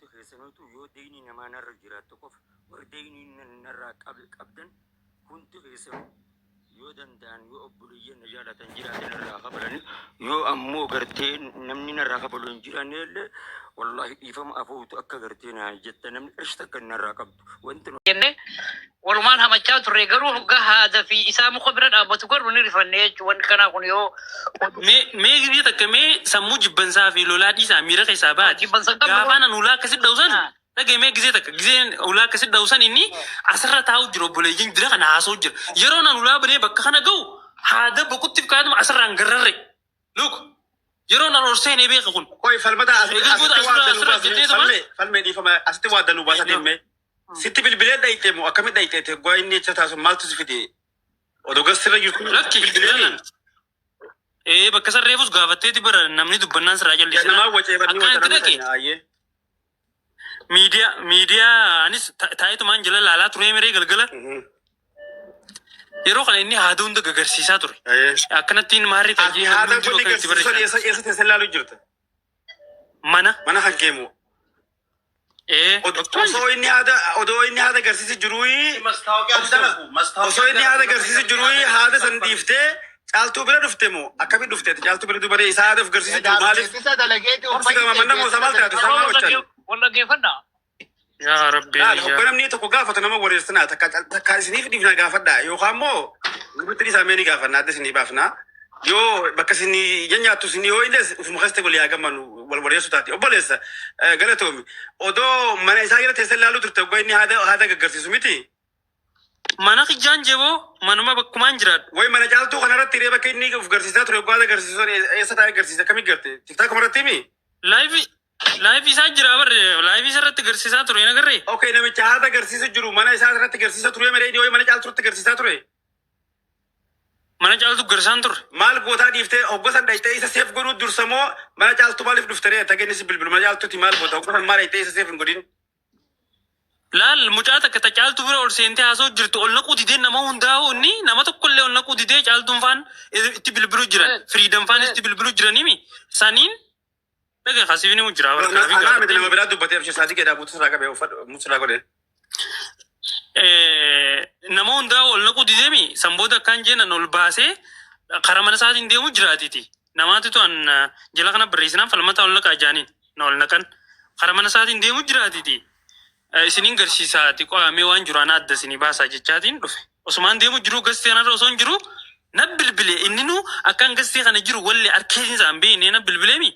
hundi keessanuu yoo deeyni namaa narra jiraattu qofa warri deeyni narraa qabdan hundi keessanuu yoo danda'an yoo obboleeyyan na jaalatan jiraatan irraa qabalan yoo ammoo gartee namni narraa qabalu hin jiraanne illee wallahi dhiifama afootu akka gartee na jetta namni irshita akka narraa qabdu wanti jenne walumaan hamachaa turre garuu hoggaa haada fi isaa muka bira dhaabbatu godhu ni rifannee jechuun wanti kanaa kun yoo mee gidii takka mee sammuu jibbansaa fi lolaa dhiisaa miira keessaa baati gaafa nan ulaa akkasitti dhawsan dhagee mee gizee takka gizeen ulaa akkasitti dhawsan inni asirra taa'u jiru obboleeyyiin dira kana haasoo jira yeroo nan ulaa banee bakka kana ga'u haada boqottiif kaatuma asirraan gararre luk yeroo nan orseenee beeka kun koy falmata falme dhiifama asitti waa danuu baasa deemee sitti bilbilee dhayitee moo akkamitti dhayitee goa inni jecha taasisu maaltu si fide odoo gasirra jirtu lakki bilbilee bakka sarreefus gaafatteeti bara namni dubbannaan sirraa jallisee namaa wacee badni wacee miidiyaa anis taa'etumaan jala laalaa turee miree galgala yeroo kana inni haada hunda gagarsiisaa ture akkanattiin maarri ta'ee haada kunni garsiisan eessa teessan laaluu jirta mana hankeemu osoo inni haada garsiisi jiruu haada san dhiiftee caaltuu bira dhufte moo akkamitti dhufteeti caaltuu bira dubaree isaa haadaaf garsiisi jiru maaliif obsigama manna moo samal taate samaa wachan wallaggeeffadhaa. yaa rabbi hogga namni tokko gaafatu nama wareersanaa takka isiniif dhiifnaa gaafadhaa yookaan moo gubbatti isaa meeni gaafannaa adda isinii baafnaa yoo bakka isinii nyaattu isinii yoo illee ufuma kaste walii haagaman wal wareessu taate obboleessa galatoomi odoo mana isaa jala teessee laaluu turte hogga inni haada gaggarsiisu miti. Mana kijaan jeboo manuma bakkumaan jiraadhu. Way mana caaltuu kanarratti hiree bakka inni uf garsiisaa ture hogga haada garsiisu eessa taa'ee garsiisa akkamii garte tiktaaka maratti himi? Live isaa jira barre live isaa irratti garsiisaa ture nagarree. Okay namicha haada garsiisu jiru mana isaa irratti garsiisa ture meree dhiyoo mana caaltuutti garsiisaa ture. Mana caaltu garsaan ture. Maal gootaa dhiiftee hoggosan dhayitee isa seef godhuu dursamoo mana caaltu maaliif dhuftaree tagenis bilbilu mana caaltuutti maal goota hoggosan maal dhayitee isa seef hin godhin. Laal mucaa takka ta caaltu bira ol seentee haasoo jirtu ol naquu didee nama hundaa'u inni nama tokkollee ol naquu didee caaltuun faan itti bilbiluu jiran firiidam faan itti bilbiluu jiranimi saniin dhagaa khasifni mu jira barka bi ana nama biraa dubbatee abshii saadii gedhaa buutu sirraa qabee uffata musuraa godhe. Nama hundaa'u ol naquu dideemi sanboota akkaan jeenan ol baasee karaa mana isaatiin deemu jiraatiti. Namaatitu an jala kana barreessinaan falmata ol naqaa jaaniin na ol naqan karaa mana isaatiin deemu jiraatiti. Isiniin garsiisaati qo'amee waan jiraan adda isinii baasaa jechaatiin dhufe. Osumaan deemu jiru gastee kanarra osoo hin jiru na bilbilee inni nu akkaan gastee kana jiru wallee arkeesin isaan beekne na bilbileemi.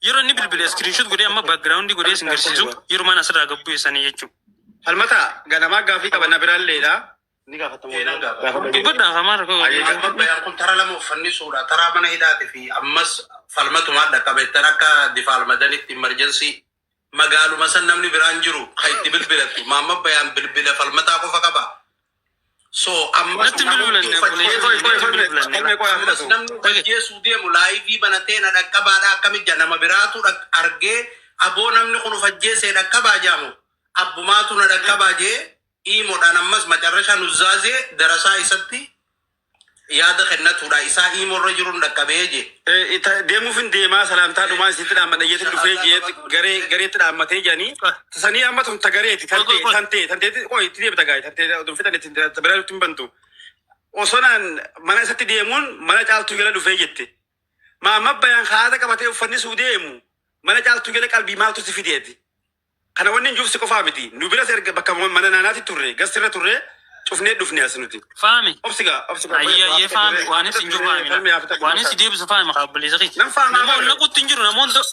Yeroo inni bilbilee screenshot godhee amma background godhee isin garsiisu yeroo mana asirraa gabbuu eessanii jechuudha. Falmata ganamaa gaafii qabanna biraalleedha. Ni gaafatamu. Dubbadhaa hamaara koo. Bayaan kun tara lama uffannisuudha. Taraa mana hidhaati fi ammas falmatumaan dhaqqabeettan akka difaalmadanitti emergency magaaluma san namni biraan jiru kan itti bilbilatu maamma bayaan bilbila falmataa qofa qaba. So ammas namni hojjeessu deemu laayivii banatee na dhaqqabaadha akkamija nama biraatu argee aboo namni kun ufajjeesee dhaqqabaa jaamu abbumaatu na dhaqqabaa jee iimoodhaan ammas macarrashaa nuzzaazee darasaa isatti yaada kennatuudha isaa iimoorra jiruun dhaqqabee je. Deemuuf hin deemaa salaamtaa dhumaa isitti dhaammadha jeetti dhufee jee gareetti dhaammatee jedhanii tasanii amma tun tagareeti tantee qoy itti deebita gaa'e tantee dhunfitan itti biraa hin bantu. Osonaan mana isatti deemuun mana caaltuu jala dhufee jette. Maamma bayaan haada qabatee uffanni suu deemu mana caaltuu jala qalbii maaltu si fideeti. Kana wanni hin jufsi qofaa miti. Nu biras erga bakka mana naanaatti turre gastirra turre cufnee dhufne as nuti. Faami. Obsiga. Ayyaayee faami waanis hin jiru faami. Waanis deebisu faami qaabbilee sakhi. Nama ol naquutti hin jiru namoonni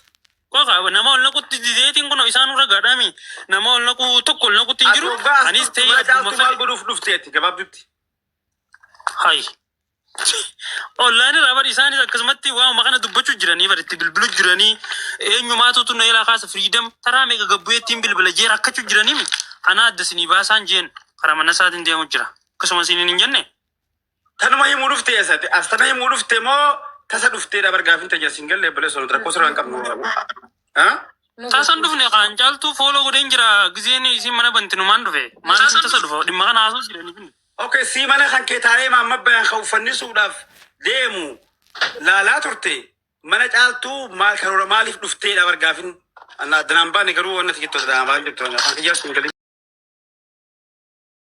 qofa nama ol naquutti dideetiin kun isaan irra gadhaami. Nama ol naqu tokko ol naquutti hin jiru. Anis ta'ee mana caaltuu maal godhuuf dhufteetti gabaabdutti. Hai. Online irraa bari isaanis akkasumatti waanuma kana dubbachuu jiranii bari itti bilbiluu jiranii eenyumaatutu na ilaa kaasa freedom taraa meeqa gabbuyeettiin bilbila jee rakkachuu jiranii ana adda isinii baasaan jeen karaa mana isaatiin deemu jira akkasuma isiniin hin jenne. Tanuma himuu dhuftee eessatti as tana himuu dhufte moo tasa dhufteedha bargaafin tajaajiin galee bilee sonu rakkoo sirraa hin qabnu. Taasaan dhufne kan caaltuu fooloo godheen jira gizeen isin mana bantinumaan dhufe maal isin tasa dhufa dhimma kana haasoo jiranii. Okay, si mana kan kee taa'ee maamma bayaan kan uffannisuudhaaf deemu laalaa turte mana caaltuu maal karoora maaliif dhufteedha bargaafin أنا دنام باني قروا أنا تجيتوا دنام باني جبتوا أنا كان يجلس من قليل